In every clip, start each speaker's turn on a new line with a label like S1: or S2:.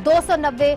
S1: 290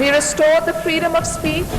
S2: We restore the freedom of speech.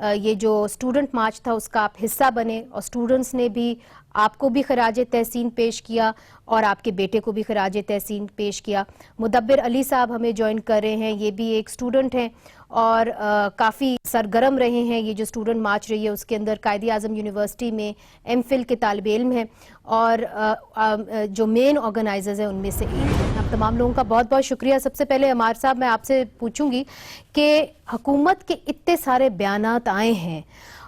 S1: یہ جو student March تھا اس کا آپ حصہ بنے اور اسٹوڈنٹس نے بھی آپ کو بھی خراج تحسین پیش کیا اور آپ کے بیٹے کو بھی خراج تحسین پیش کیا. مدبر علی صاحب ہمیں جوائن کر رہے ہیں, یہ بھی ایک اسٹوڈنٹ ہیں اور کافی سرگرم رہے ہیں. یہ جو اسٹوڈنٹ مارچ رہی ہے اس کے اندر قائد اعظم یونیورسٹی میں ایم فل کے طالب علم ہیں اور جو مین آرگنائزرز ہیں ان میں سے ایک ہیں. آپ تمام لوگوں کا بہت بہت شکریہ. سب سے پہلے عمار صاحب میں آپ سے پوچھوں گی کہ حکومت کے اتنے سارے بیانات آئے ہیں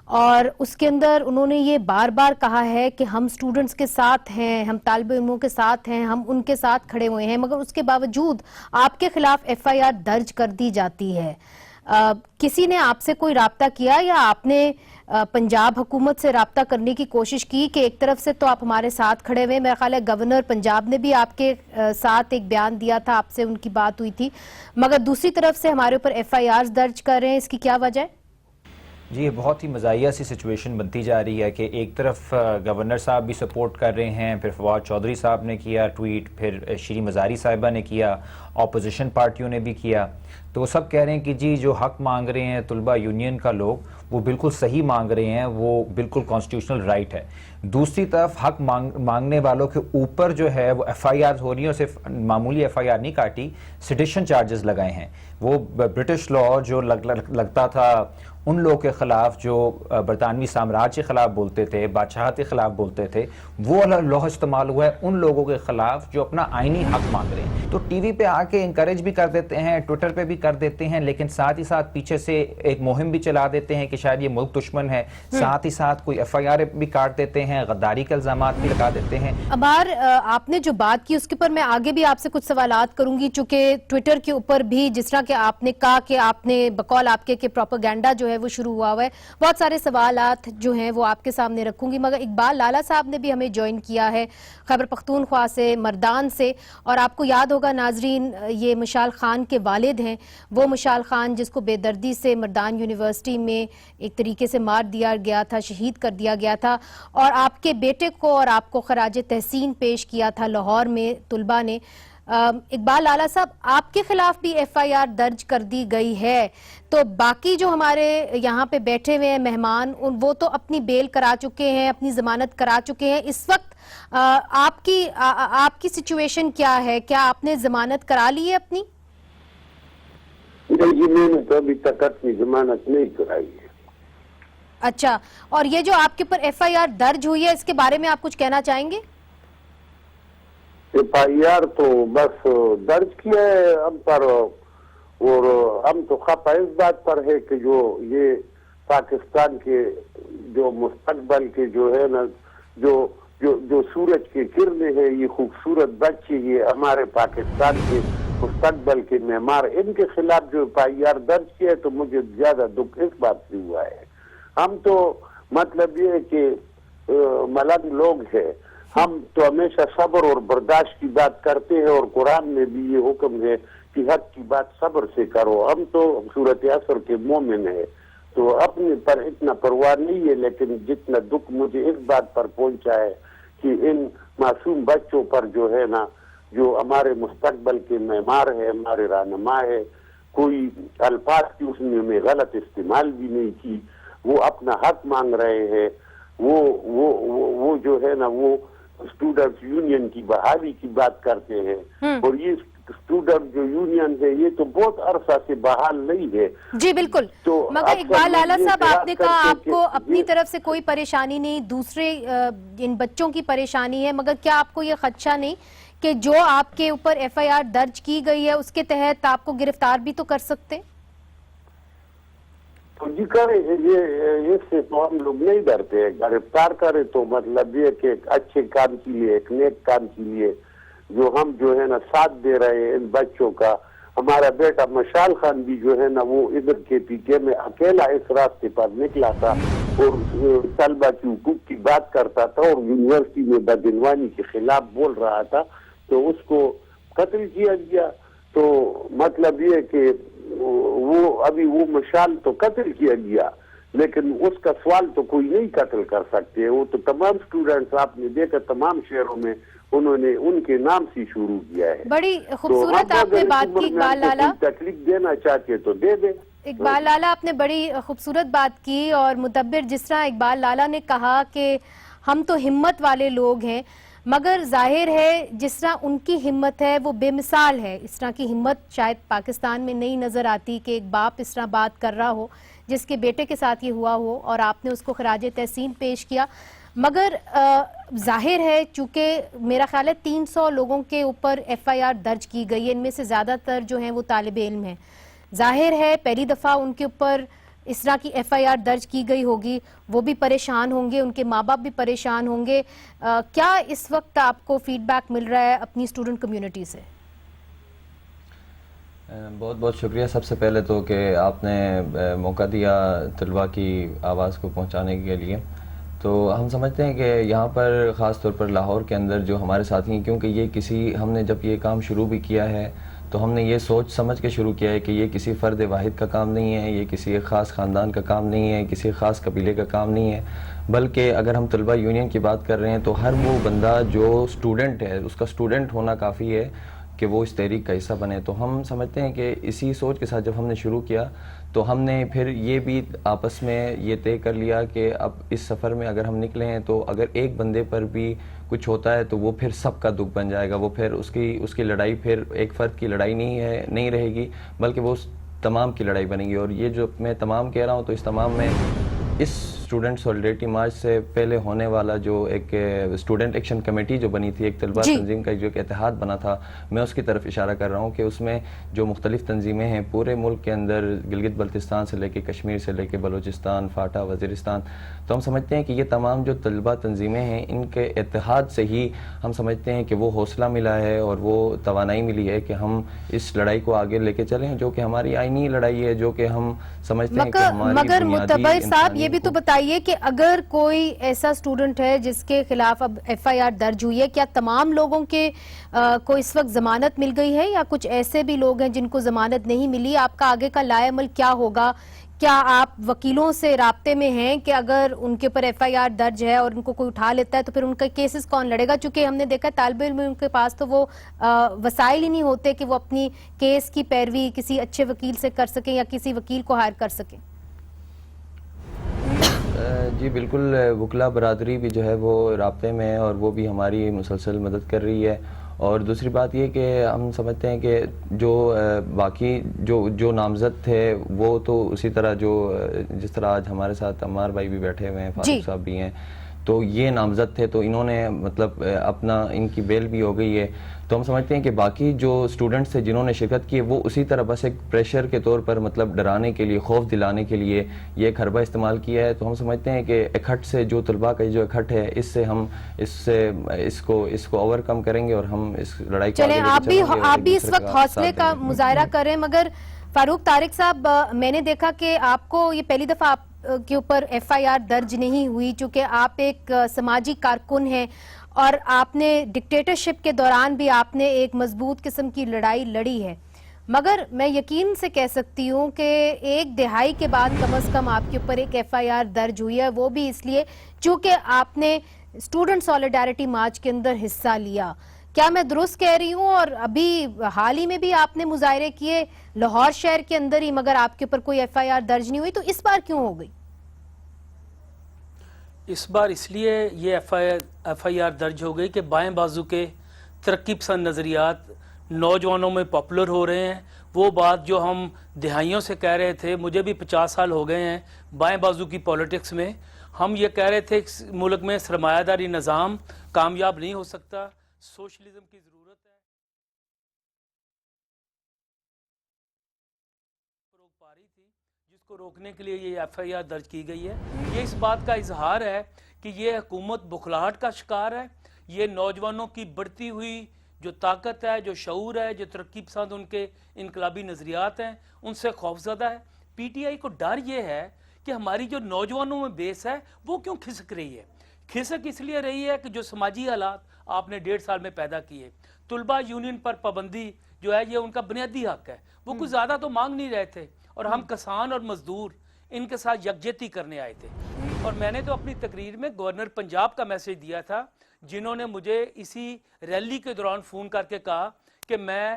S1: اور اس کے اندر انہوں نے یہ بار بار کہا ہے کہ ہم اسٹوڈنٹس کے ساتھ ہیں, ہم طالب علموں کے ساتھ ہیں, ہم ان کے ساتھ کھڑے ہوئے ہیں, مگر اس کے باوجود آپ کے خلاف ایف آئی آر درج کر دی جاتی ہے. کسی نے آپ سے کوئی رابطہ کیا یا آپ نے پنجاب حکومت سے رابطہ کرنے کی کوشش کی کہ ایک طرف سے تو آپ ہمارے ساتھ کھڑے ہوئے, میرا خیال ہے گورنر پنجاب نے بھی آپ کے ساتھ ایک بیان دیا تھا, آپ سے ان کی بات ہوئی تھی, مگر دوسری طرف سے ہمارے اوپر ایف آئی آر درج کر رہے ہیں, اس کی کیا وجہ ہے؟
S3: جی یہ بہت ہی مزاحیہ سی سچویشن بنتی جا رہی ہے کہ ایک طرف گورنر صاحب بھی سپورٹ کر رہے ہیں, پھر فواد چودھری صاحب نے کیا ٹویٹ, پھر شری مزاری صاحبہ نے کیا, اپوزیشن پارٹیوں نے بھی کیا, تو وہ سب کہہ رہے ہیں کہ جی جو حق مانگ رہے ہیں طلبہ یونین کا لوگ وہ بالکل صحیح مانگ رہے ہیں, وہ بالکل کانسٹیٹیوشنل رائٹ ہے. دوسری طرف حق مانگنے والوں کے اوپر جو ہے وہ ایف آئی آر ہو رہی ہیں, اور صرف معمولی ایف آئی آر نہیں کاٹی, سیڈیشن چارجز لگائے ہیں. وہ برٹش لا جو لگتا تھا ان لوگوں کے خلاف جو برطانوی سامراج کے خلاف بولتے تھے, بادشاہت کے خلاف بولتے تھے, وہ لا استعمال ہوا ہے ان لوگوں کے خلاف جو اپنا آئینی حق مانگ رہے ہیں. تو ٹی وی پہ آ کے انکریج بھی کر دیتے ہیں, ٹویٹر پہ بھی کر دیتے ہیں, لیکن ساتھ ہی ساتھ پیچھے سے ایک مہم بھی چلا دیتے ہیں کہ شاید یہ ملک دشمن ہے, ساتھ ہی ساتھ کوئی ایف آئی آر بھی کاٹ دیتے ہیں, غداری کے الزامات بھی لگا دیتے ہیں.
S1: عمار, آپ نے جو بات کی اس کے اوپر میں آگے بھی آپ سے کچھ سوالات کروں گی, چونکہ ٹویٹر کے اوپر بھی جس طرح کہ آپ نے کہا کہ آپ نے بقول آپ کے کہ پروپیگنڈا جو ہے وہ شروع ہوا ہے, بہت سارے سوالات جو ہیں وہ آپ کے سامنے رکھوں گی, مگر اقبال لالا صاحب نے بھی ہمیں جوائن کیا ہے خیبر پختونخوا سے, مردان سے, اور آپ کو یاد ہوگا ناظرین یہ مشال خان کے والد ہیں, وہ مشال خان جس کو بے دردی سے مردان یونیورسٹی میں ایک طریقے سے مار دیا گیا تھا, شہید کر دیا گیا تھا, اور آپ کے بیٹے کو اور آپ کو خراج تحسین پیش کیا تھا لاہور میں طلبہ نے. اقبال لالا صاحب, آپ کے خلاف بھی ایف آئی آر درج کر دی گئی ہے, تو باقی جو ہمارے یہاں پہ بیٹھے ہوئے ہیں مہمان وہ تو اپنی بیل کرا چکے ہیں, اپنی ضمانت کرا چکے ہیں. اس وقت آپ کی سچویشن کیا ہے؟ کیا آپ نے ضمانت کرا لی ہے اپنی؟
S4: نہیں جی, میں نے تو ابھی تک اپنی ضمانت نہیں کرائی ہے.
S1: اچھا, اور یہ جو آپ کے اوپر ایف آئی آر درج ہوئی ہے اس کے بارے میں آپ کچھ کہنا چاہیں گے؟
S4: ایف آئی آر تو بس درج کیا ہے ہم پر, اور ہم تو خفا اس بات پر ہے کہ جو یہ پاکستان کے جو مستقبل کے جو ہے نا جو سورج کے کرنے ہیں, یہ خوبصورت بچے, یہ ہمارے پاکستان کے مستقبل کے معمار, ان کے خلاف جو ایف آئی آر درج کیا ہے تو مجھے زیادہ دکھ اس بات سے ہوا ہے. ہم تو مطلب یہ ہے کہ ملنگ لوگ ہیں, ہم تو ہمیشہ صبر اور برداشت کی بات کرتے ہیں, اور قرآن میں بھی یہ حکم ہے کہ حق کی بات صبر سے کرو. ہم تو صورت عصر کے مومن ہیں, تو اپنے پر اتنا پرواہ نہیں ہے, لیکن جتنا دکھ مجھے اس بات پر پہنچا ہے کہ ان معصوم بچوں پر جو ہے نا, جو ہمارے مستقبل کے معمار ہے, ہمارے رہنما ہے, کوئی الفاظ کی اس نے غلط استعمال بھی نہیں کی, وہ اپنا حق مانگ رہے ہیں. وہ جو ہے نا وہ اسٹوڈنٹ یونین کی بحالی کی بات کرتے ہیں, اور یہ اسٹوڈنٹ جو یونین ہے یہ تو بہت عرصہ سے بحال نہیں ہے.
S1: جی بالکل, مگر اقبال لالا صاحب آپ نے کہا آپ کو اپنی طرف سے کوئی پریشانی نہیں, دوسرے ان بچوں کی پریشانی ہے, مگر کیا آپ کو یہ خدشہ نہیں کہ جو آپ کے اوپر ایف آئی آر درج کی گئی ہے اس کے تحت آپ کو گرفتار بھی تو کر سکتے؟
S4: جی کریں, یہ اس سے تو ہم لوگ نہیں ڈرتے ہیں. گرفتار کرے تو مطلب یہ کہ ایک اچھے کام کے لیے, ایک نیک کام کے لیے جو ہم جو ہے نا ساتھ دے رہے ہیں ان بچوں کا. ہمارا بیٹا مشال خان بھی جو ہے نا وہ ادھر کے پیچھے میں اکیلا اس راستے پر نکلا تھا اور طلبہ کی حقوق کی بات کرتا تھا, اور یونیورسٹی میں بدعنوانی کے خلاف بول رہا تھا, تو اس کو قتل کیا گیا. تو مطلب یہ کہ وہ ابھی وہ مشال تو قتل کیا گیا, لیکن اس کا سوال تو کوئی نہیں قتل کر سکتے. وہ تو تمام اسٹوڈنٹس آپ نے دیکھا تمام شہروں میں انہوں نے ان کے نام سے شروع کیا ہے.
S1: بڑی خوبصورت آپ نے بات کی اقبال لالا.
S4: تکلیف دینا چاہتے تو دے دے.
S1: اقبال لالا آپ نے بڑی خوبصورت بات کی، اور مدبر جس طرح اقبال لالا نے کہا کہ ہم تو ہمت والے لوگ ہیں، مگر ظاہر ہے جس طرح ان کی ہمت ہے وہ بے مثال ہے. اس طرح کی ہمت شاید پاکستان میں نہیں نظر آتی کہ ایک باپ اس طرح بات کر رہا ہو جس کے بیٹے کے ساتھ یہ ہوا ہو، اور آپ نے اس کو خراج تحسین پیش کیا. مگر ظاہر ہے چونکہ میرا خیال ہے 300 لوگوں کے اوپر ایف آئی آر درج کی گئی ہے، ان میں سے زیادہ تر جو ہیں وہ طالب علم ہیں. ظاہر ہے پہلی دفعہ ان کے اوپر اس طرح کی ایف آئی آر درج کی گئی ہوگی، وہ بھی پریشان ہوں گے، ان کے ماں باپ بھی پریشان ہوں گے. کیا اس وقت آپ کو فیڈ بیک مل رہا ہے اپنی اسٹوڈنٹ کمیونٹی سے؟
S5: بہت بہت شکریہ سب سے پہلے تو کہ آپ نے موقع دیا طلباء کی آواز کو پہنچانے کے لیے. تو ہم سمجھتے ہیں کہ یہاں پر خاص طور پر لاہور کے اندر جو ہمارے ساتھی ہیں، کیونکہ یہ ہم نے جب یہ کام شروع بھی کیا ہے تو ہم نے یہ سوچ سمجھ کے شروع کیا ہے کہ یہ کسی فرد واحد کا کام نہیں ہے، یہ کسی ایک خاص خاندان کا کام نہیں ہے، کسی خاص قبیلے کا کام نہیں ہے، بلکہ اگر ہم طلباء یونین کی بات کر رہے ہیں تو ہر وہ بندہ جو اسٹوڈنٹ ہے اس کا اسٹوڈنٹ ہونا کافی ہے کہ وہ اس تحریک کا حصہ بنے. تو ہم سمجھتے ہیں کہ اسی سوچ کے ساتھ جب ہم نے شروع کیا تو ہم نے پھر یہ بھی آپس میں یہ طے کر لیا کہ اب اس سفر میں اگر ہم نکلے ہیں تو اگر ایک بندے پر بھی کچھ ہوتا ہے تو وہ پھر سب کا دکھ بن جائے گا، وہ پھر اس کی لڑائی پھر ایک فرد کی لڑائی نہیں رہے گی، بلکہ وہ تمام کی لڑائی بنے گی. اور یہ جو میں تمام کہہ رہا ہوں تو اس تمام میں اس اسٹوڈنٹ سولیڈریٹی مارچ سے پہلے ہونے والا جو ایک اسٹوڈنٹ ایکشن کمیٹی جو بنی تھی، ایک طلباء تنظیم کا جو ایک اتحاد بنا تھا، میں اس کی طرف اشارہ کر رہا ہوں کہ اس میں جو مختلف تنظیمیں ہیں پورے ملک کے اندر، گلگت بلتستان سے لے کے کشمیر سے لے کے بلوچستان، فاٹا، وزیرستان، تو ہم سمجھتے ہیں کہ یہ تمام جو طلباء تنظیمیں ہیں ان کے اتحاد سے ہی ہم سمجھتے ہیں کہ وہ حوصلہ ملا ہے اور وہ توانائی ملی ہے کہ ہم اس لڑائی کو آگے لے کے چلیں، جو کہ ہماری آئینی لڑائی ہے، جو کہ ہم سمجھتے ہیں کہ ہماری
S1: مگر
S5: بنیادی
S1: متبر صاحب یہ بھی تو
S5: انسانی
S1: بتائیے کہ اگر کوئی ایسا اسٹوڈنٹ ہے جس کے خلاف اب ایف آئی آر درج ہوئی ہے، کیا تمام لوگوں کے کو اس وقت ضمانت مل گئی ہے یا کچھ ایسے بھی لوگ ہیں جن کو ضمانت نہیں ملی؟ آپ کا آگے کا لائے عمل کیا ہوگا؟ کیا آپ وکیلوں سے رابطے میں ہیں کہ اگر ان کے اوپر ایف آئی آر درج ہے اور ان کو کوئی اٹھا لیتا ہے تو پھر ان کا کیسز کون لڑے گا؟ چونکہ ہم نے دیکھا طالب علم کے پاس تو وہ وسائل ہی نہیں ہوتے کہ وہ اپنی کیس کی پیروی کسی اچھے وکیل سے کر سکیں یا کسی وکیل کو ہائر کر سکیں.
S5: جی بالکل، وکلا برادری بھی جو ہے وہ رابطے میں ہے اور وہ بھی ہماری مسلسل مدد کر رہی ہے. اور دوسری بات یہ کہ ہم سمجھتے ہیں کہ جو باقی جو نامزد تھے وہ تو اسی طرح جس طرح آج ہمارے ساتھ عمار بھائی بھی بیٹھے ہوئے ہیں، فاروق صاحب بھی ہیں، تو یہ نامزد تھے تو انہوں نے مطلب ان کی بیل بھی ہو گئی ہے. تو ہم سمجھتے ہیں کہ باقی جو اسٹوڈنٹس تھے جنہوں نے شرکت کی وہ اسی طرح بس ایک پریشر کے طور پر مطلب ڈرانے کے لیے، خوف دلانے کے لیے یہ ایک حربہ استعمال کیا ہے. تو ہم سمجھتے ہیں کہ اکٹھ سے جو طلباء کا جو اکٹھ ہے اس کو اوور کم کریں گے اور ہم اس لڑائی کو
S1: چلیں. آپ بھی اس وقت حوصلے کا مظاہرہ کریں. مگر فاروق طارق صاحب، میں نے دیکھا کہ آپ کو یہ پہلی دفعہ آپ کے اوپر ایف آئی آر درج نہیں ہوئی، چونکہ آپ ایک سماجی کارکن ہیں اور آپ نے ڈکٹیٹرشپ کے دوران بھی آپ نے ایک مضبوط قسم کی لڑائی لڑی ہے. مگر میں یقین سے کہہ سکتی ہوں کہ 1 دہائی کے بعد کم از کم آپ کے اوپر ایک ایف آئی آر درج ہوئی ہے، وہ بھی اس لیے چونکہ آپ نے اسٹوڈنٹ سولیڈیرٹی مارچ کے اندر حصہ لیا. کیا میں درست کہہ رہی ہوں؟ اور ابھی حال ہی میں بھی آپ نے مظاہرے کیے لاہور شہر کے اندر ہی، مگر آپ کے اوپر کوئی ایف آئی آر درج نہیں ہوئی، تو اس بار کیوں ہو گئی؟
S6: اس بار اس لیے یہ ایف آئی آر درج ہو گئی کہ بائیں بازو کے ترقی پسند نظریات نوجوانوں میں پاپولر ہو رہے ہیں. وہ بات جو ہم دہائیوں سے کہہ رہے تھے، مجھے بھی 50 سال ہو گئے ہیں بائیں بازو کی پولیٹکس میں، ہم یہ کہہ رہے تھے ملک میں سرمایہ داری نظام کامیاب نہیں ہو سکتا، سوشلزم کی ضرورت ہے. روک پا رہی تھی جس کو روکنے کے لیے یہ ایف آئی آر درج کی گئی ہے. یہ اس بات کا اظہار ہے کہ یہ حکومت بخلاہٹ کا شکار ہے. یہ نوجوانوں کی بڑھتی ہوئی جو طاقت ہے، جو شعور ہے، جو ترقی پسند ان کے انقلابی نظریات ہیں، ان سے خوفزدہ ہے. پی ٹی آئی کو ڈر یہ ہے کہ ہماری جو نوجوانوں میں بیس ہے وہ کیوں کھسک رہی ہے. کھسک اس لیے رہی ہے کہ جو سماجی حالات آپ نے 1.5 سال میں پیدا کیے. طلباء یونین پر پابندی جو ہے یہ ان کا بنیادی حق ہے، وہ کچھ زیادہ تو مانگ نہیں رہے تھے، اور ہم کسان اور مزدور ان کے ساتھ یکجہتی کرنے آئے تھے. اور میں نے تو اپنی تقریر میں گورنر پنجاب کا میسج دیا تھا، جنہوں نے مجھے اسی ریلی کے دوران فون کر کے کہا کہ میں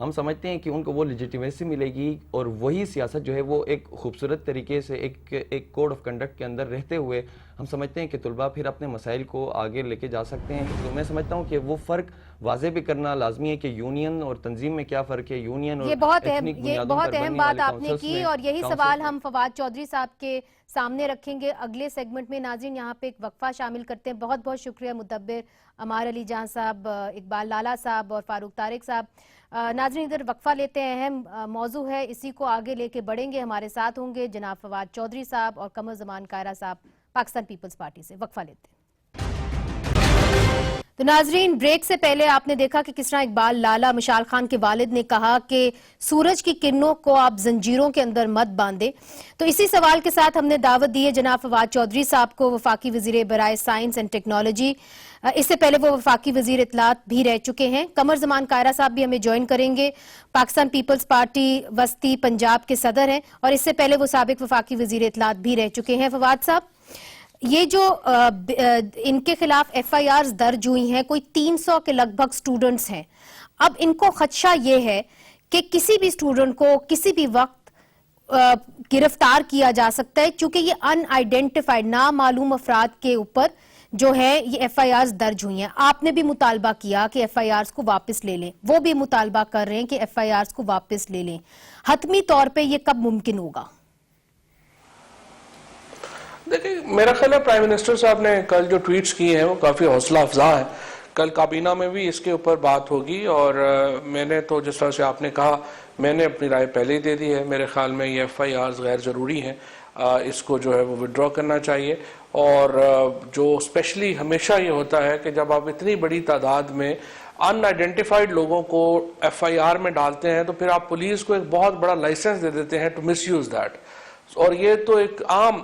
S5: ہم سمجھتے ہیں کہ ان کو وہ لیجیٹیمیسی ملے گی اور وہی سیاست جو ہے وہ ایک خوبصورت طریقے سے ایک کوڈ آف کنڈکٹ کے اندر رہتے ہوئے ہم سمجھتے ہیں کہ طلباء پھر اپنے مسائل کو آگے لے کے جا سکتے ہیں. تو میں سمجھتا ہوں کہ وہ فرق واضح بھی کرنا لازمی ہے کہ یونین اور تنظیم میں کیا فرق ہے. یونین اور
S1: یہ بہت اہم بات آپ نے کی اور یہی سوال ہم فواد چودھری صاحب کے سامنے رکھیں گے اگلے سیگمنٹ میں. ناظرین یہاں پہ ایک وقفہ شامل کرتے ہیں. بہت بہت شکریہ مدبر عمار علی جان صاحب, اقبال لالا صاحب اور فاروق طارق صاحب. ناظرین ادھر وقفہ لیتے ہیں, اہم موضوع ہے, اسی کو آگے لے کے بڑھیں گے. ہمارے ساتھ ہوں گے جناب فواد چودھری صاحب اور قمر زمان کائرہ صاحب پاکستان پیپلز پارٹی سے. وقفہ لیتے ہیں. تو ناظرین بریک سے پہلے آپ نے دیکھا کہ کس طرح اقبال لالا مشال خان کے والد نے کہا کہ سورج کی کرنوں کو آپ زنجیروں کے اندر مت باندھیں. تو اسی سوال کے ساتھ ہم نے دعوت دی ہے جناب فواد چودھری صاحب کو, وفاقی وزیر برائے سائنس اینڈ ٹیکنالوجی. اس سے پہلے وہ وفاقی وزیر اطلاعات بھی رہ چکے ہیں. قمر زمان کائرہ صاحب بھی ہمیں جوائن کریں گے, پاکستان پیپلز پارٹی وسطی پنجاب کے صدر ہیں اور اس سے پہلے وہ سابق وفاقی وزیر اطلاعات بھی رہ چکے ہیں. فواد صاحب, یہ جو ان کے خلاف ایف آئی آرز درج ہوئی ہیں, کوئی 300 کے لگ بھگ سٹوڈنٹس ہیں. اب ان کو خدشہ یہ ہے کہ کسی بھی سٹوڈنٹ کو کسی بھی وقت گرفتار کیا جا سکتا ہے, چونکہ یہ ان آئیڈینٹیفائڈ نامعلوم افراد کے اوپر جو ہے یہ ایف آئی آرز درج ہوئی ہیں. آپ نے بھی مطالبہ کیا کہ ایف آئی آرز کو واپس لے لیں, وہ بھی مطالبہ کر رہے ہیں کہ ایف آئی آرز کو واپس لے لیں. حتمی طور پہ یہ کب ممکن ہوگا؟
S7: دیکھیں, میرا خیال ہے پرائم منسٹر صاحب نے کل جو ٹویٹس کیے ہیں وہ کافی حوصلہ افزا ہیں. کل کابینہ میں بھی اس کے اوپر بات ہوگی اور میں نے تو جس طرح سے آپ نے کہا میں نے اپنی رائے پہلے ہی دے دی ہے. میرے خیال میں یہ ایف آئی آرز غیر ضروری ہیں, اس کو جو ہے وہ وڈرا کرنا چاہیے. اور جو اسپیشلی ہمیشہ یہ ہوتا ہے کہ جب آپ اتنی بڑی تعداد میں ان آئیڈینٹیفائڈ لوگوں کو ایف آئی آر میں ڈالتے ہیں تو پھر آپ پولیس کو ایک بہت بڑا لائسنس دے دیتے ہیں ٹو مس یوز دیٹ. اور یہ تو ایک عام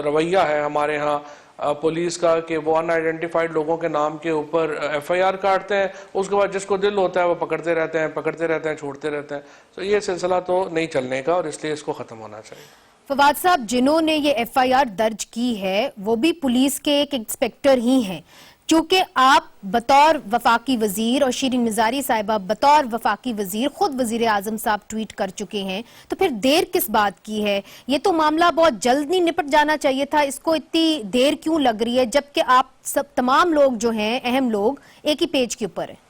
S7: رویہ ہے ہمارے ہاں پولیس کا کہ وہ ان آئیڈینٹیفائڈ لوگوں کے نام کے اوپر ایف آئی آر کاٹتے ہیں, اس کے بعد جس کو دل ہوتا ہے وہ پکڑتے رہتے ہیں چھوڑتے رہتے ہیں. تو یہ سلسلہ تو نہیں چلنے کا اور اس لیے اس کو ختم ہونا چاہیے.
S1: فواد صاحب, جنہوں نے یہ ایف آئی آر درج کی ہے وہ بھی پولیس کے ایک انسپیکٹر ہی ہیں. چونکہ آپ بطور وفاقی وزیر اور شیرین مزاری صاحبہ بطور وفاقی وزیر خود وزیر اعظم صاحب ٹویٹ کر چکے ہیں, تو پھر دیر کس بات کی ہے؟ یہ تو معاملہ بہت جلد نہیں نپٹ جانا چاہیے تھا, اس کو اتنی دیر کیوں لگ رہی ہے جبکہ آپ سب تمام لوگ جو ہیں اہم لوگ ایک ہی پیج کے اوپر ہیں؟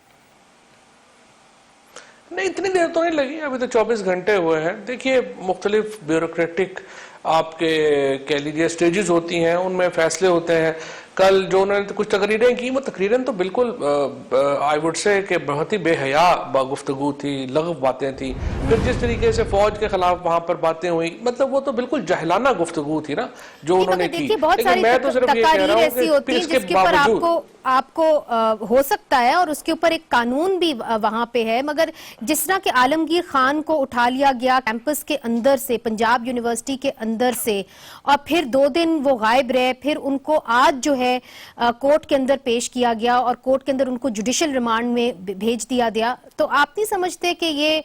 S7: نہیں, اتنی دیر تو نہیں لگی, ابھی تو 24 گھنٹے ہوئے ہیں. دیکھیے, مختلف بیوروکریٹک آپ کے کہہ لیجیے سٹیجز ہوتی ہیں, ان میں فیصلے ہوتے ہیں. کل جو انہوں نے کچھ تقریریں کی وہ تقریریں تو بالکل آئی وڈ سے کہ بہت ہی بے حیا گفتگو تھی, لغو باتیں تھیں. پھر جس طریقے سے فوج کے خلاف وہاں پر باتیں ہوئی, مطلب وہ تو بالکل جاہلانہ گفتگو تھی نا جو انہوں نے کی. لیکن میں تو صرف یہ کہہ رہا ہوں کہ اس کے باوجود
S1: آپ کو ہو سکتا ہے اور اس کے اوپر ایک قانون بھی وہاں پہ ہے, مگر جس طرح کہ عالمگیر خان کو اٹھا لیا گیا کیمپس کے اندر سے, پنجاب یونیورسٹی کے اندر سے, اور پھر 2 دن وہ غائب رہے, پھر ان کو آج جو ہے کورٹ کے اندر پیش کیا گیا اور کورٹ کے اندر ان کو جوڈیشل ریمانڈ میں بھیج دیا گیا. تو آپ نہیں سمجھتے کہ یہ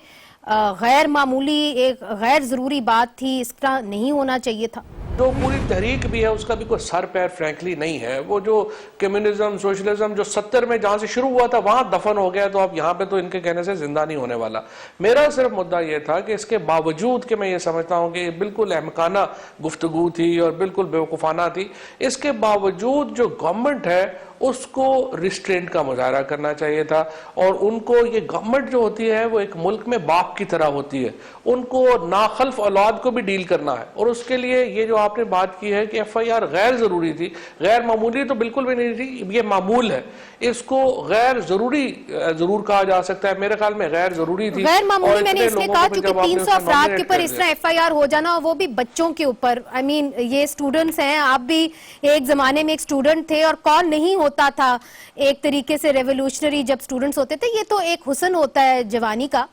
S1: غیر معمولی ایک غیر ضروری بات تھی, اس طرح نہیں ہونا چاہیے تھا؟
S7: جو پوری تحریک بھی ہے اس کا بھی کوئی سر پیر فرینکلی نہیں ہے. وہ جو کمیونزم سوشلزم جو 70 میں جہاں سے شروع ہوا تھا وہاں دفن ہو گیا, تو اب یہاں پہ تو ان کے کہنے سے زندہ نہیں ہونے والا. میرا صرف مدعا یہ تھا کہ اس کے باوجود کہ میں یہ سمجھتا ہوں کہ یہ بالکل احمقانہ گفتگو تھی اور بالکل بیوقوفانہ تھی, اس کے باوجود جو گورنمنٹ ہے اس کو ریسٹرینٹ کا مظاہرہ کرنا چاہیے تھا. اور ان کو یہ گورنمنٹ جو ہوتی ہے وہ ایک ملک میں باپ کی طرح ہوتی ہے, ان کو ناخلف اولاد کو بھی ڈیل کرنا ہے. اور اس کے لیے یہ جو آپ نے بات کی ہے کہ ایف آئی آر غیر ضروری تھی, غیر معمولی تو بالکل بھی نہیں تھی, یہ معمول ہے. اس کو غیر ضروری ضرور کہا جا سکتا ہے, میرے خیال میں غیر ضروری تھی.
S1: غیر معمولی میں نے اس لیے کہا کیونکہ 300 افراد کے اوپر اس طرح ایف آئی آر ہو جانا, وہ بھی بچوں کے اوپر. آئی مین یہ اسٹوڈنٹس ہیں, آپ بھی ایک زمانے میں ایک اسٹوڈنٹ تھے, اور کون نہیں ہوتا تھا ایک طریقے سے ریولوشنری جب اسٹوڈنٹس ہوتے تھے. یہ تو ایک حسن ہوتا ہے جوانی کا,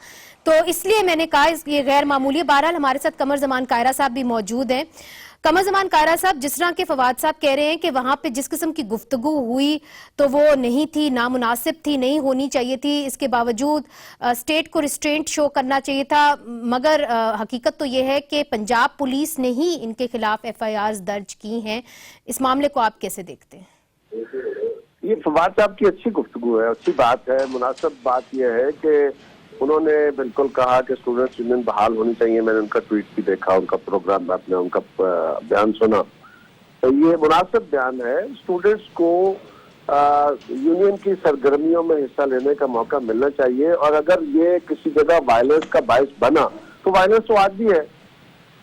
S1: تو اس لیے میں نے کہا یہ غیر معمولی ہے. بہرحال ہمارے ساتھ قمر زمان کائرہ صاحب بھی موجود ہیں. قمر زمان کائرہ صاحب, جس طرح کے فواد صاحب کہہ رہے ہیں کہ وہاں پہ جس قسم کی گفتگو ہوئی تو وہ نہیں تھی, نامناسب تھی, نہیں ہونی چاہیے تھی, اس کے باوجود اسٹیٹ کو ریسٹرینٹ شو کرنا چاہیے تھا. مگر حقیقت تو یہ ہے کہ پنجاب پولیس نے ہی ان کے خلاف ایف آئی آرز درج کی ہیں. اس معاملے کو آپ کیسے دیکھتے ہیں؟
S4: یہ فواد صاحب کی اچھی گفتگو ہے, اچھی بات ہے. مناسب بات یہ ہے کہ انہوں نے بالکل کہا کہ اسٹوڈنٹس یونین بحال ہونی چاہیے. میں نے ان کا ٹویٹ بھی دیکھا, ان کا پروگرام, آپ نے ان کا بیان سنا. تو یہ مناسب بیان ہے. اسٹوڈنٹس کو یونین کی سرگرمیوں میں حصہ لینے کا موقع ملنا چاہیے, اور اگر یہ کسی جگہ وائلنس کا باعث بنا تو وائلنس تو آج بھی ہے.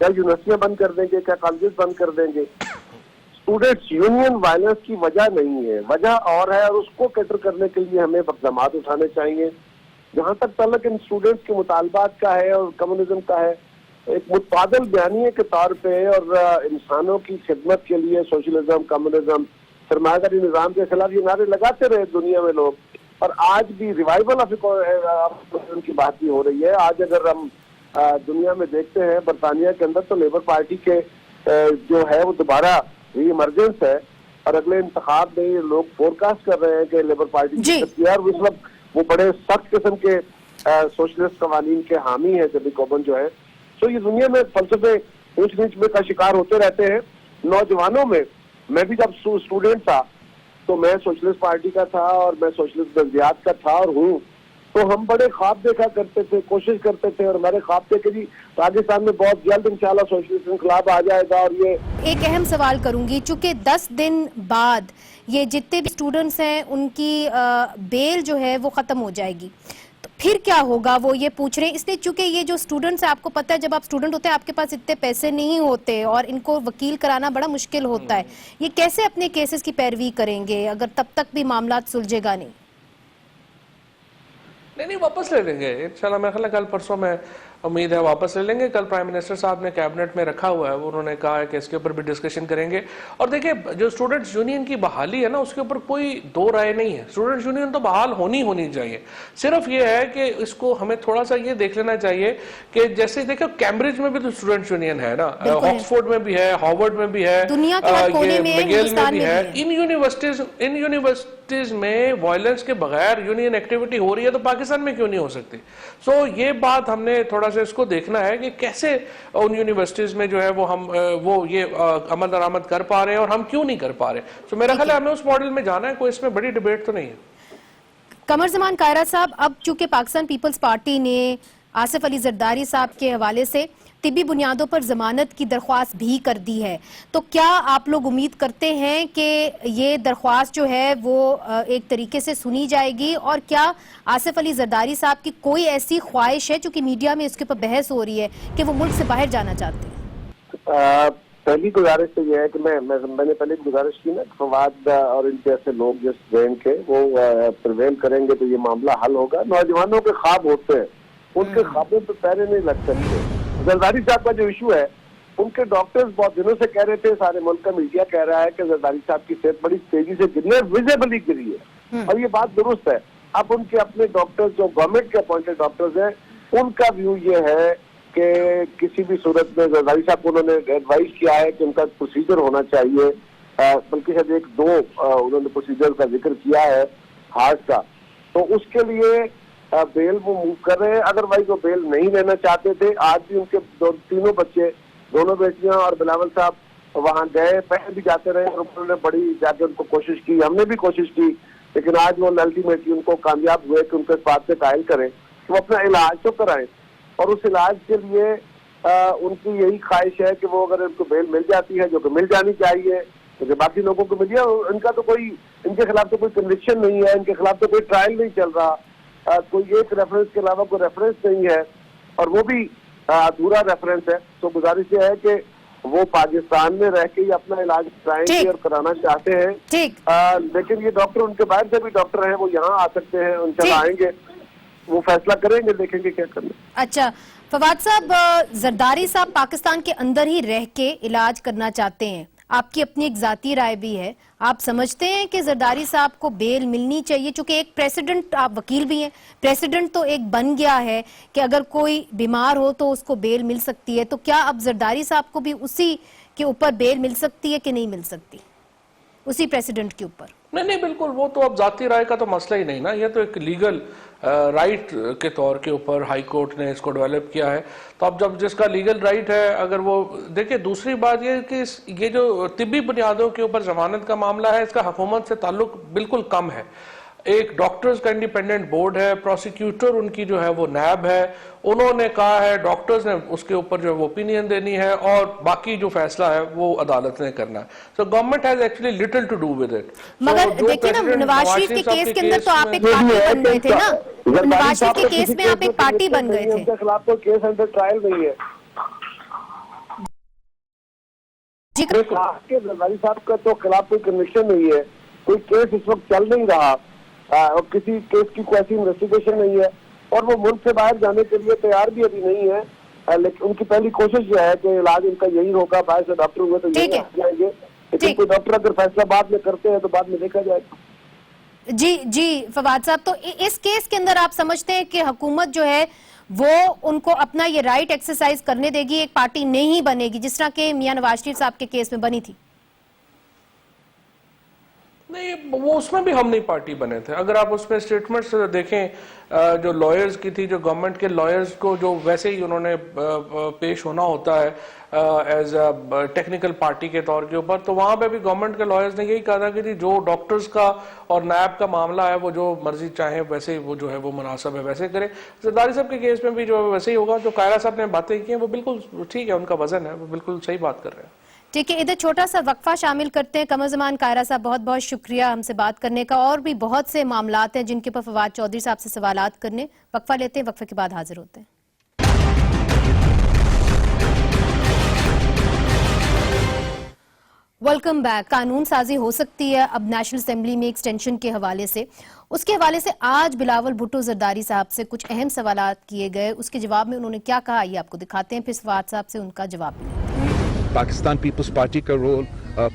S4: کیا یونیورسٹیاں بند کر دیں گے, کیا کالجز بند کر دیں گے؟ اسٹوڈنٹس یونین وائلنس کی وجہ نہیں ہے, وجہ اور ہے, اور اس کو کیٹر کرنے کے لیے ہمیں اقدامات اٹھانے چاہیے. جہاں تک تعلق ان اسٹوڈنٹس کے مطالبات کا ہے اور کمیونزم کا ہے, ایک متبادل بیانیے کے طور پہ اور انسانوں کی خدمت کے لیے سوشلزم, کمیونزم, سرمایہ داری نظام کے خلاف یہ نعرے لگاتے رہے دنیا میں لوگ, اور آج بھی ریوائول آف کمیونزم کی بات بھی ہو رہی ہے. آج اگر ہم دنیا میں دیکھتے ہیں, برطانیہ کے اندر تو لیبر پارٹی کے جو ہے وہ دوبارہ ری ایمرجنس ہے, اور اگلے انتخاب میں لوگ فورکاسٹ کر رہے ہیں کہ لیبر پارٹی کی, اور اس وقت وہ بڑے سخت قسم کے سوشلسٹ قوانین کے حامی ہیں جیمی کوربن جو ہے. تو یہ دنیا میں فلسفے اونچ نیچ میں کا شکار ہوتے رہتے ہیں. نوجوانوں میں میں بھی جب اسٹوڈنٹ تھا تو میں سوشلسٹ پارٹی کا تھا اور میں سوشلسٹ نظریات کا تھا اور ہوں, تو ہم بڑے خواب دیکھا کرتے تھے, کوشش کرتے تھے, اور ہمارے خواب تھے کہ جی پاکستان میں بہت جلد انشاءاللہ سوشلسٹ انقلاب آ جائے گا. اور یہ
S1: ایک اہم سوال کروں گی, چونکہ 10 دن بعد یہ جتنے بھی اسٹوڈنٹس ہیں ان کی بیل جو ہے وہ ختم ہو جائے گی, تو پھر کیا ہوگا وہ یہ پوچھ رہے ہیں. اس لیے چونکہ یہ جو اسٹوڈنٹس ہیں, آپ کو پتہ ہے جب آپ اسٹوڈنٹ ہوتے ہیں آپ کے پاس اتنے پیسے نہیں ہوتے اور ان کو وکیل کرانا بڑا مشکل ہوتا ہے. یہ کیسے اپنے کیسز کی پیروی کریں گے اگر تب تک بھی معاملات سلجھے گا نہیں؟
S7: نہیں واپس لے لیں گے انشاءاللہ. میرے خیال ہے کل پرسوں میں امید ہے واپس لے لیں گے. کل پرائم منسٹر صاحب نے کیبنٹ میں رکھا ہوا ہے, انہوں نے کہا ہے کہ اس کے اوپر بھی ڈسکشن کریں گے. اور دیکھیں جو اسٹوڈنٹس یونین کی بحالی ہے نا, اس کے اوپر کوئی دو رائے نہیں ہے. اسٹوڈنٹس یونین تو بحال ہونی چاہیے. صرف یہ ہے کہ اس کو ہمیں تھوڑا سا یہ دیکھ لینا چاہیے کہ جیسے دیکھیں کیمبرج میں بھی تو اسٹوڈنٹس یونین ہے نا, آکسفورڈ میں بھی ہے, ہارورڈ میں بھی ہے, میگیل میں بھی ہے. ان یونیورسٹیز میں وائلنس کے بغیر یونین ایکٹیویٹی ہو رہی ہے, تو پاکستان میں کیوں نہیں ہو سکتی؟ سو یہ بات ہم نے تھوڑا سا اس کو دیکھنا ہے کہ کیسے ان یونیورسٹیز میں جو ہے وہ یہ عمل درآمد کر پا رہے ہیں اور ہم کیوں نہیں کر پا رہے. سو میرا خیال ہے ہمیں اس ماڈل میں جانا ہے, کوئی اس میں بڑی ڈیبیٹ تو نہیں ہے.
S1: قمر زمان قائرہ صاحب, اب چونکہ پاکستان پیپلز پارٹی نے آصف علی زرداری صاحب کے حوالے سے طبی بنیادوں پر ضمانت کی درخواست بھی کر دی ہے, تو کیا آپ لوگ امید کرتے ہیں کہ یہ درخواست جو ہے وہ ایک طریقے سے سنی جائے گی؟ اور کیا آصف علی زرداری صاحب کی کوئی ایسی خواہش ہے, چونکہ میڈیا میں اس کے اوپر بحث ہو رہی ہے, کہ وہ ملک سے باہر جانا چاہتے ہیں؟
S4: پہلی گزارش تو یہ ہے کہ میں نے پہلے گزارش کی نا, فواد اور ان جیسے لوگ جس ذہن کے وہ پرویل کریں گے تو یہ معاملہ حل ہوگا. نوجوانوں کے خواب ہوتے ہیں, ان کے خوابوں پہ پہرے نہیں لگ سکتے. زرداری صاحب کا جو ایشو ہے, ان کے ڈاکٹرز بہت دنوں سے کہہ رہے تھے, سارے ملک کا میڈیا کہہ رہا ہے کہ زرداری صاحب کی صحت بڑی تیزی سے گری ہے, ویزیبلی گری ہے, اور یہ بات درست ہے. اب ان کے اپنے ڈاکٹرز جو گورنمنٹ کے اپوائنٹڈ ڈاکٹرز ہیں, ان کا ویو یہ ہے کہ کسی بھی صورت میں زرداری صاحب کو انہوں نے ایڈوائز کیا ہے کہ ان کا پروسیجر ہونا چاہیے, بلکہ شاید 1-2 انہوں نے پروسیجر کا ذکر کیا ہے ہارٹ کا, تو اس کے لیے بیل وہ موو کر رہے ہیں. ادروائز وہ بیل نہیں لینا چاہتے تھے. آج بھی ان کے تینوں بچے, دونوں بیٹیاں اور بلاول صاحب وہاں گئے, پہلے بھی جاتے رہے, اور انہوں نے بڑی جا کے ان کو کوشش کی, ہم نے بھی کوشش کی, لیکن آج وہ الٹیمیٹلی ان کو کامیاب ہوئے کہ ان کو اس بات سے قائل کریں کہ وہ اپنا علاج تو کرائیں, اور اس علاج کے لیے ان کی یہی خواہش ہے کہ وہ اگر ان کو بیل مل جاتی ہے, جو کہ مل جانی چاہیے, تو باقی لوگوں کو ملی ہے. ان کا تو کوئی, ان کے خلاف تو کوئی کنوکشن نہیں ہے, ان کے خلاف تو کوئی ٹرائل نہیں چل رہا, کوئی ایک ریفرنس کے علاوہ کوئی ریفرنس نہیں ہے, اور وہ بھی ادھورا ریفرنس ہے. تو گزارش یہ ہے کہ وہ پاکستان میں رہ کے ہی اپنا علاج کرائیں گے اور کرانا چاہتے ہیں, لیکن یہ ڈاکٹر ان کے باہر سے بھی ڈاکٹر ہیں, وہ یہاں آ سکتے ہیں, ان شاء اللہ آئیں گے, وہ فیصلہ کریں گے, دیکھیں گے کیا کرنا.
S1: اچھا فواد صاحب, زرداری صاحب پاکستان کے اندر ہی رہ کے علاج کرنا چاہتے ہیں, آپ کی اپنی ایک ذاتی رائے بھی ہے, آپ سمجھتے ہیں کہ زرداری صاحب کو بیل ملنی چاہیے؟ چونکہ ایک پریسیڈنٹ, آپ وکیل بھی ہیں, پریسیڈنٹ تو ایک بن گیا ہے کہ اگر کوئی بیمار ہو تو اس کو بیل مل سکتی ہے, تو کیا اب زرداری صاحب کو بھی اسی کے اوپر بیل مل سکتی ہے کہ نہیں مل سکتی, اسی پریسیڈنٹ کے اوپر؟
S7: نہیں بالکل, وہ تو اب ذاتی رائے کا تو مسئلہ ہی نہیں نا, یہ تو ایک لیگل رائٹ کے طور کے اوپر ہائی کورٹ نے اس کو ڈیولپ کیا ہے. تو اب جب جس کا لیگل رائٹ ہے, اگر وہ دیکھیں, دوسری بات یہ کہ یہ جو طبی بنیادوں کے اوپر ضمانت کا معاملہ ہے, اس کا حکومت سے تعلق بالکل کم ہے. ایک ڈاکٹرز کا انڈیپینڈنٹ بورڈ ہے, پروسیکیوٹر ان کی جو ہے وہ نیب ہے, انہوں نے کہا ہے ڈاکٹرز نے اس کے اوپر جو ہے وہ اوپینین دینی ہے, اور باقی جو فیصلہ ہے وہ عدالت نے کرنا ہے. So government has actually little to do with it.
S1: مگر دیکھیں نا, نواز شریف کے کیس کے اندر تو آپ ایک پارٹی بن گئے تھے نا, نواز شریف کے کیس میں آپ ایک پارٹی بن گئے تھے.
S4: ان کے خلاف کوئی کیس انڈر ٹرائل نہیں ہے. زرداری صاحب کا تو خلاف کوئی کنوکشن نہیں ہے, کوئی کیس اس وقت چل نہیں رہا, اور کسی کیس کی کوئی ایسی انویسٹیگیشن نہیں ہے, اور وہ ملک سے باہر جانے کے لیے تیار بھی ابھی نہیں ہے. لیکن ان کی پہلی کوشش یہ ہے کہ علاج ان کا یہی ہوگا, باہر سے ڈاکٹر ہوئے تو یہی جائیں گے, لیکن کوئی ڈاکٹر اگر فیصلہ بعد میں کرتے ہیں تو بعد میں دیکھا جائے گا.
S1: جی فواد صاحب, تو اس کیس کے اندر آپ سمجھتے ہیں کہ حکومت جو ہے وہ ان کو اپنا یہ رائٹ ایکسرسائز کرنے دے گی, ایک پارٹی نہیں بنے گی جس طرح کہ میاں نواز شریف صاحب کے کیس میں بنی تھی؟
S7: نہیں, وہ اس میں بھی ہم نہیں پارٹی بنے تھے. اگر آپ اس میں اسٹیٹمنٹس دیکھیں جو لائرز کی تھی, جو گورنمنٹ کے لائرز کو جو ویسے ہی انہوں نے پیش ہونا ہوتا ہے ایز اے ٹیکنیکل پارٹی کے طور کے اوپر, تو وہاں پہ بھی گورنمنٹ کے لائرز نے یہی کہا تھا کہ جو ڈاکٹرز کا اور نیب کا معاملہ ہے وہ جو مرضی چاہیں ویسے وہ جو ہے وہ مناسب ہے ویسے کرے. زرداری صاحب کے کیس میں بھی جو ویسے ہی ہوگا. جو قائرہ صاحب نے باتیں کی ہیں وہ بالکل ٹھیک ہے, ان کا وزن ہے, وہ بالکل صحیح بات کر رہے ہیں.
S1: ٹھیک ہے, ادھر چھوٹا سا وقفہ شامل کرتے ہیں. قمر زمان قائرہ صاحب بہت بہت شکریہ ہم سے بات کرنے کا, اور بھی بہت سے معاملات ہیں جن کے اوپر فواد چودھری صاحب سے سوالات کرنے. وقفہ لیتے ہیں, وقفے کے بعد حاضر ہوتے ہیں. Welcome back. قانون سازی ہو سکتی ہے اب نیشنل اسمبلی میں ایکسٹینشن کے حوالے سے. اس کے حوالے سے آج بلاول بھٹو زرداری صاحب سے کچھ اہم سوالات کیے گئے. اس کے جواب میں انہوں نے کیا کہا یہ آپ کو دکھاتے ہیں, پھر فواد صاحب سے ان کا جواب بھی.
S8: پاکستان پیپلز پارٹی کا رول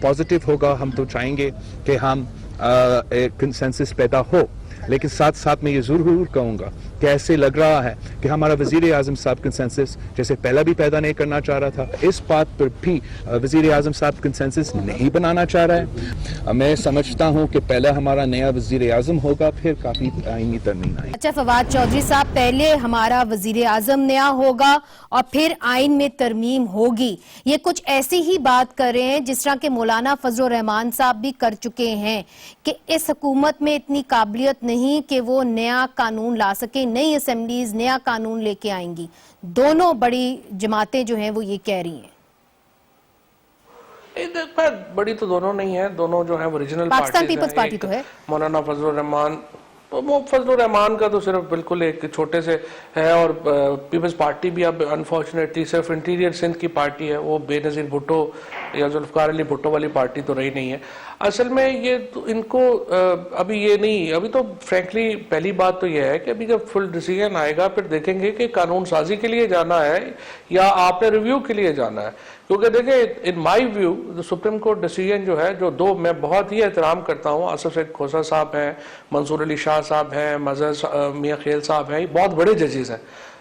S8: پازیٹیو ہوگا. ہم تو چاہیں گے کہ ہم کنسنسس پیدا ہو, لیکن ساتھ ساتھ میں یہ ضرور کہوں گا کہ ایسے لگ رہا ہے کہ ہمارا وزیر اعظم صاحب کنسنسس جیسے پہلا بھی پیدا نہیں کرنا چاہ رہا تھا, اس بات پر بھی وزیر اعظم صاحب کنسنسس نہیں بنانا چاہ رہا ہے. میں سمجھتا ہوں کہ پہلا ہمارا نیا وزیر اعظم ہوگا, پھر کافی آئینی ترمیم آئے.
S1: اچھا فواد چودھری صاحب, پہلے ہمارا وزیر اعظم نیا ہوگا اور پھر آئین میں ترمیم ہوگی, یہ کچھ ایسی ہی بات کر رہے ہیں جس طرح کہ مولانا فضل الرحمان صاحب بھی کر چکے ہیں کہ اس حکومت میں اتنی قابلیت نہیں کہ وہ نیا قانون لا سکیں, نئی اسمبلیز نیا قانون لے کے آئیں گی. دونوں بڑی جماعتیں جو ہیں وہ یہ کہہ رہی ہیں.
S7: بڑی تو دونوں نہیں ہیں, دونوں جو ہیں وہ ریجنل
S1: پاکستان پیپلز پارٹی تو ہے.
S7: مولانا فضل الرحمان, فضل الرحمان کا تو صرف بالکل ایک چھوٹے سے ہے, اور پیپلز پارٹی بھی اب انفارچونیٹلی صرف انٹیریئر سندھ کی پارٹی ہے, وہ بے نظیر بھٹو یا ذوالفقار علی بھٹو والی پارٹی تو رہی نہیں ہے. اصل میں یہ ان کو ابھی یہ نہیں, ابھی تو فرینکلی پہلی بات تو یہ ہے کہ ابھی جب فل ڈیسیژن آئے گا پھر دیکھیں گے کہ قانون سازی کے لیے جانا ہے یا آپ نے ریویو کے لیے جانا ہے. کیونکہ دیکھیں in my view supreme court decision جو ہے, جو دو میں بہت ہی احترام کرتا ہوں, آصف سید کھوسہ صاحب ہیں, منصور علی شاہ صاحب ہیں, مظہر میاں خیل صاحب ہیں, یہ بہت بڑے ججز ہیں,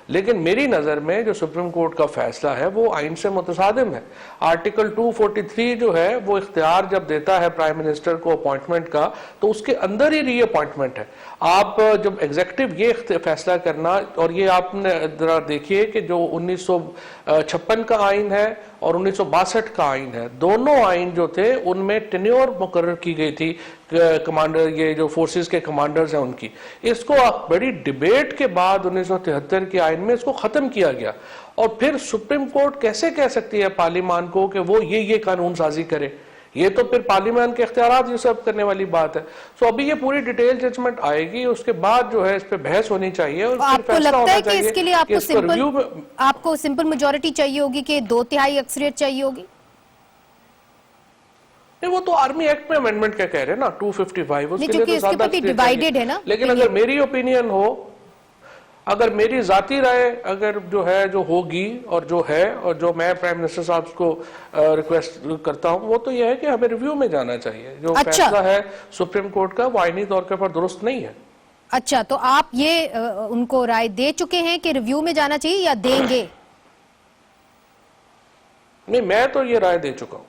S7: لیکن میری نظر میں جو سپریم کورٹ کا فیصلہ ہے وہ آئین سے متصادم ہے. آرٹیکل 243 جو ہے وہ اختیار جب دیتا ہے پرائم منسٹر کو اپوائنٹمنٹ کا, تو اس کے اندر ہی ری اپوائنٹمنٹ ہے. آپ جب ایگزیکٹو یہ فیصلہ کرنا, اور یہ آپ نے ذرا دیکھیے کہ جو 1956 کا آئین ہے اور 1962 کا آئین ہے, دونوں آئین جو تھے ان میں ٹینیور مقرر کی گئی تھی کمانڈر, یہ جو فورسز کے کمانڈرز ہیں ان کی. اس کو بڑی ڈیبیٹ کے بعد 1973 کے آئین میں اس کو ختم کیا گیا, اور پھر سپریم کورٹ کیسے کہہ سکتی ہے پارلیمان کو کہ وہ یہ قانون سازی کرے؟ یہ تو پھر پارلیمان کے اختیارات یہ سب کرنے والی بات ہے. سو ابھی یہ پوری ڈیٹیل ججمنٹ آئے گی, اس کے بعد جو ہے اس پہ بحث ہونی چاہیے, اور
S1: آپ کو لگتا ہے کہ اس کے لیے آپ کو سمپل میجورٹی چاہیے ہوگی کہ 2/3 اکثریت چاہیے ہوگی؟
S7: نہیں, وہ تو آرمی ایکٹ میں امینڈمنٹ کیا کہہ رہے ہیں نا 255, اس کے لیے تو زیادہ
S1: ڈیوائیڈڈ ہے نا.
S7: لیکن اگر میری اوپینین ہو, اگر میری ذاتی رائے اگر جو ہے جو ہوگی اور جو ہے, اور جو میں پرائم منسٹر صاحب کو ریکویسٹ کرتا ہوں, وہ تو یہ ہے کہ ہمیں ریویو میں جانا چاہیے. جو فیصلہ ہے سپریم کورٹ کا وہ آئینی طور کے پر درست نہیں ہے.
S1: اچھا, تو آپ یہ ان کو رائے دے چکے ہیں کہ ریویو میں جانا چاہیے یا دیں گے؟
S7: نہیں, میں تو یہ رائے دے چکا ہوں.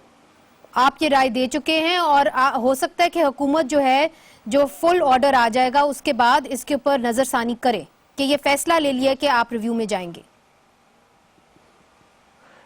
S1: آپ یہ رائے دے چکے ہیں, اور ہو سکتا ہے کہ حکومت جو ہے جو فل آرڈر آ جائے گا اس کے بعد اس کے اوپر نظر ثانی کرے کہ یہ فیصلہ لے لیا کہ آپ ریویو میں جائیں گے.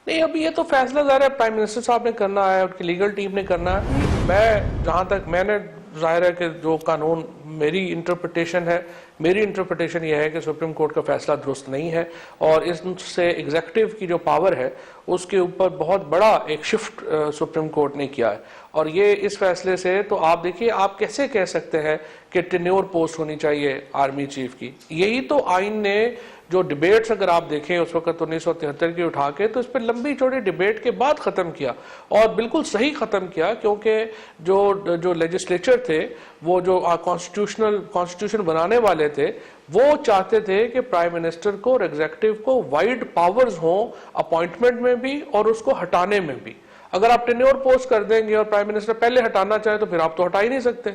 S7: نہیں, ابھی یہ تو فیصلہ ظاہر ہے پرائم منسٹر صاحب نے کرنا ہے, ان کی لیگل ٹیم نے کرنا ہے. میں جہاں تک میں نے ظاہر ہے کہ جو قانون میری انٹرپریٹیشن یہ ہے کہ سپریم کورٹ کا فیصلہ درست نہیں ہے اور اس سے ایگزیکٹو کی جو پاور ہے اس کے اوپر بہت بڑا ایک شفٹ سپریم کورٹ نے کیا ہے. اور یہ اس فیصلے سے تو آپ دیکھیے آپ کیسے کہہ سکتے ہیں کہ ٹینیور پوسٹ ہونی چاہیے آرمی چیف کی. یہی تو آئین نے جو ڈیبیٹس اگر آپ دیکھیں اس وقت 1973 کی اٹھا کے تو اس پہ لمبی چوڑی ڈیبیٹ کے بعد ختم کیا اور بالکل صحیح ختم کیا, کیونکہ جو لیجسلیچر تھے وہ جو کانسٹیٹیوشن بنانے والے تھے وہ چاہتے تھے کہ پرائم منسٹر کو اور ایگزیکٹو کو وائڈ پاورز ہوں اپوائنٹمنٹ میں بھی اور اس کو ہٹانے میں بھی. اگر آپ ٹینیور پوسٹ کر دیں گے اور پرائم منسٹر پہلے ہٹانا چاہے تو پھر آپ تو ہٹا ہی نہیں سکتے.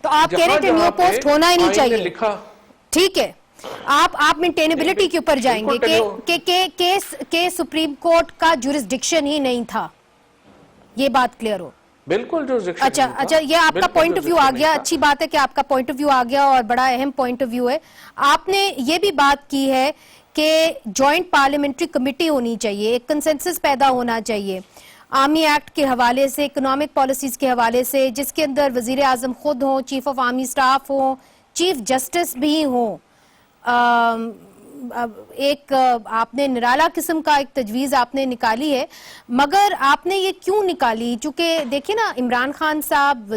S1: تو آپ کہہ رہے ٹینیور پوسٹ ہونا ہی نہیں چاہیے. ٹھیک ہے, آپ مینٹینیبلٹی کے اوپر جائیں گے کہ سپریم کورٹ کا جورسڈکشن ہی نہیں تھا, یہ بات کلیئر ہو.
S7: بالکل جورسڈکشن.
S1: اچھا, یہ آپ کا پوائنٹ آف ویو آ گیا. اچھی بات ہے کہ آپ کا پوائنٹ آف ویو آ گیا اور بڑا اہم پوائنٹ آف ویو ہے. آپ نے یہ بھی بات کی ہے کہ جوائنٹ پارلیمنٹری کمیٹی ہونی چاہیے, ایک کنسنسس پیدا ہونا چاہیے آرمی ایکٹ کے حوالے سے, اکنامک پالیسیز کے حوالے سے, جس کے اندر وزیر اعظم خود ہوں, چیف آف آرمی سٹاف ہوں, چیف جسٹس بھی ہوں. ایک آپ نے نرالا قسم کا ایک تجویز آپ نے نکالی ہے, مگر آپ نے یہ کیوں نکالی؟ چونکہ دیکھیں نا, عمران خان صاحب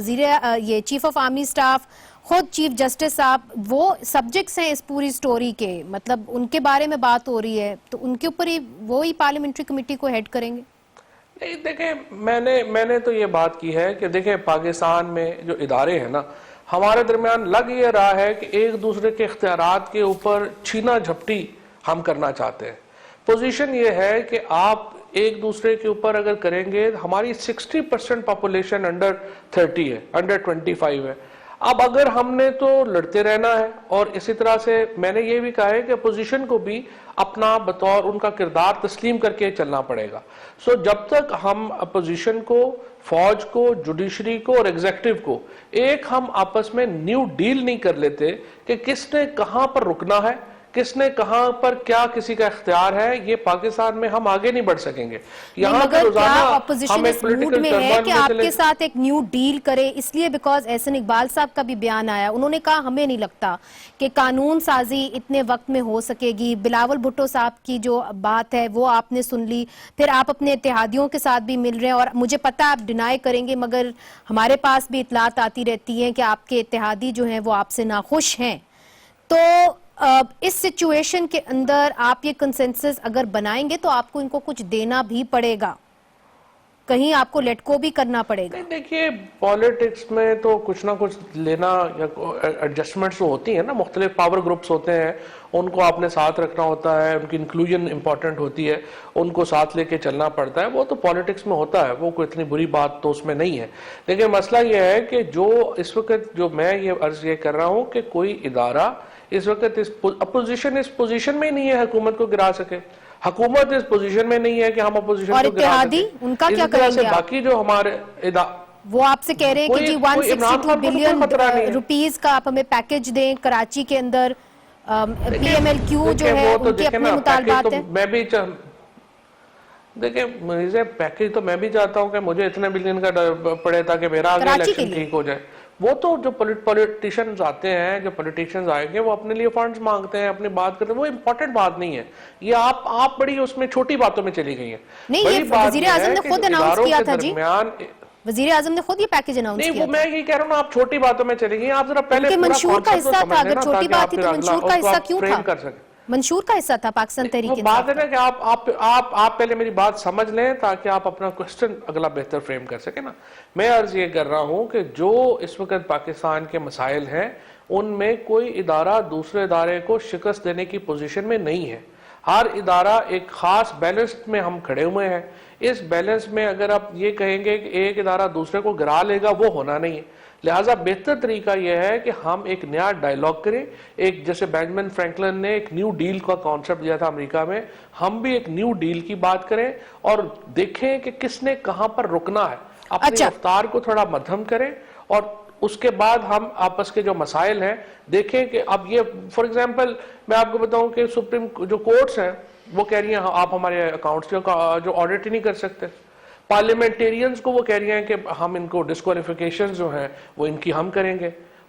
S1: یہ چیف آف آرمی سٹاف, خود چیف جسٹس صاحب, وہ سبجیکٹس ہیں اس پوری سٹوری کے, مطلب ان کے بارے میں بات ہو رہی ہے تو ان کے اوپر وہی پارلیمنٹری کمیٹی کو ہیڈ کریں گے.
S7: نہیں دیکھیں, میں نے تو یہ بات کی ہے کہ دیکھیں پاکستان میں جو ادارے ہیں نا, ہمارے درمیان لگ یہ رہا ہے کہ ایک دوسرے کے اختیارات کے اوپر چھینا جھپٹی ہم کرنا چاہتے ہیں. پوزیشن یہ ہے کہ آپ ایک دوسرے کے اوپر اگر کریں گے, ہماری 60% پاپولیشن انڈر 30 ہے, انڈر 25 ہے. اب اگر ہم نے تو لڑتے رہنا ہے, اور اسی طرح سے میں نے یہ بھی کہا ہے کہ اپوزیشن کو بھی اپنا بطور ان کا کردار تسلیم کر کے چلنا پڑے گا. جب تک ہم اپوزیشن کو, فوج کو, جوڈیشری کو اور ایگزیکٹو کو ایک ہم آپس میں نیو ڈیل نہیں کر لیتے کہ کس نے کہاں پر رکنا ہے, کس نے کہاں پر کیا کسی کا اختیار ہے, یہ پاکستان میں ہم آگے نہیں بڑھ سکیں گے.
S1: مگر کیا اپوزیشن اس موڈ میں ہے کہ آپ کے ساتھ ایک نیو ڈیل کرے؟ اس لیے بیکاز احسن اقبال صاحب کا بھی بیان آیا, انہوں نے کہا ہمیں نہیں لگتا کہ قانون سازی اتنے وقت میں ہو سکے گی. بلاول بھٹو صاحب کی جو بات ہے وہ آپ نے سن لی, پھر آپ اپنے اتحادیوں کے ساتھ بھی مل رہے ہیں, اور مجھے پتا آپ ڈینائی کریں گے مگر ہمارے پاس بھی اطلاعات آتی رہتی ہیں کہ آپ کے اتحادی جو ہیں وہ آپ سے ناخوش ہیں. تو اس سچویشن کے اندر آپ یہ کنسنسس اگر بنائیں گے تو آپ کو ان کو کچھ دینا بھی پڑے گا, کہیں آپ کو لیٹ کو بھی کرنا پڑے گا.
S7: دیکھیے پالیٹکس میں تو کچھ نہ کچھ لینا یا ایڈجسٹمنٹس ہوتی ہیں نا, مختلف پاور گروپس ہوتے ہیں, ان کو آپ نے ساتھ رکھنا ہوتا ہے, ان کی انکلوژن امپورٹنٹ ہوتی ہے, ان کو ساتھ لے کے چلنا پڑتا ہے. وہ تو پالیٹکس میں ہوتا ہے, وہ کوئی اتنی بری بات تو اس میں نہیں ہے. لیکن مسئلہ یہ ہے کہ جو اس وقت جو میں یہ عرض یہ کر رہا ہوں کہ کوئی ادارہ اس وقت اپوزیشن اس پوزیشن میں نہیں ہے حکومت کو گرا سکے, حکومت اس پوزیشن میں نہیں ہے کہ ہم اپوزیشن کو گرا سکیں.
S1: ان کا کیا کریں گے؟
S7: باقی جو ہمارے
S1: وہ آپ سے کہہ رہے ہیں کہ جی 162 بلین روپیز کا آپ ہمیں پیکج دیں کراچی کے اندر, پی ایم ایل کیو جو ہے ان کے اپنے مطالبات ہیں.
S7: میں بھی دیکھیں مریض پیکج تو میں بھی چاہتا ہوں کہ مجھے اتنے بلین کا پڑے تاکہ میرا آگے الیکشن ٹھیک ہو جائے. وہ تو جو پولیٹیشنز آتے ہیں, جو پولیٹیشنز آئیں گے وہ اپنے لیے فنڈز مانگتے ہیں, اپنی بات کرتے ہیں, وہ امپورٹنٹ بات نہیں ہے. یہ آپ بڑی اس میں چھوٹی باتوں میں چلی گئی ہیں.
S1: نہیں, یہ وزیر اعظم نے خود اناؤنس کیا تھا جی, وزیر اعظم نے خود یہ پیکج اناؤنس کیا.
S7: نہیں, وہ میں یہ کہہ رہا ہوں آپ چھوٹی باتوں میں چلی گئی. آپ ذرا پہلے
S1: منشور کا حصہ تھا, اگر چھوٹی بات تھی تو منشور کا حصہ کیوں تھا؟ منشور کا حصہ تھا پاکستان تحریک انصاف.
S7: بات ہے نا کہ آپ پہلے میری بات سمجھ لیں تاکہ آپ اپنا کوسچن اگلا بہتر فریم کر سکیں نا. میں عرض یہ کر رہا ہوں کہ جو اس وقت پاکستان کے مسائل ہیں ان میں کوئی ادارہ دوسرے ادارے کو شکست دینے کی پوزیشن میں نہیں ہے. ہر ادارہ ایک خاص بیلنس میں ہم کھڑے ہوئے ہیں. اس بیلنس میں اگر آپ یہ کہیں گے کہ ایک ادارہ دوسرے کو گرا لے گا, وہ ہونا نہیں ہے. لہٰذا بہتر طریقہ یہ ہے کہ ہم ایک نیا ڈائیلاگ کریں. ایک جیسے بینجامن فرینکلن نے ایک نیو ڈیل کا کانسیپٹ دیا تھا امریکہ میں, ہم بھی ایک نیو ڈیل کی بات کریں اور دیکھیں کہ کس نے کہاں پر رکنا ہے. اپنی رفتار کو تھوڑا مدھم کریں اور اس کے بعد ہم آپس کے جو مسائل ہیں دیکھیں کہ اب یہ فار ایگزامپل میں آپ کو بتاؤں کہ سپریم جو کورٹس ہیں وہ کہہ رہی ہیں آپ ہمارے اکاؤنٹس جو آڈٹ ہی نہیں کر سکتے. پارلیمنٹیرینز کو وہ کہہ رہی ہیں کہ ہم ان کو ڈسکوالیفیکیشن جو ہیں وہ ان کی ہم کریں گے.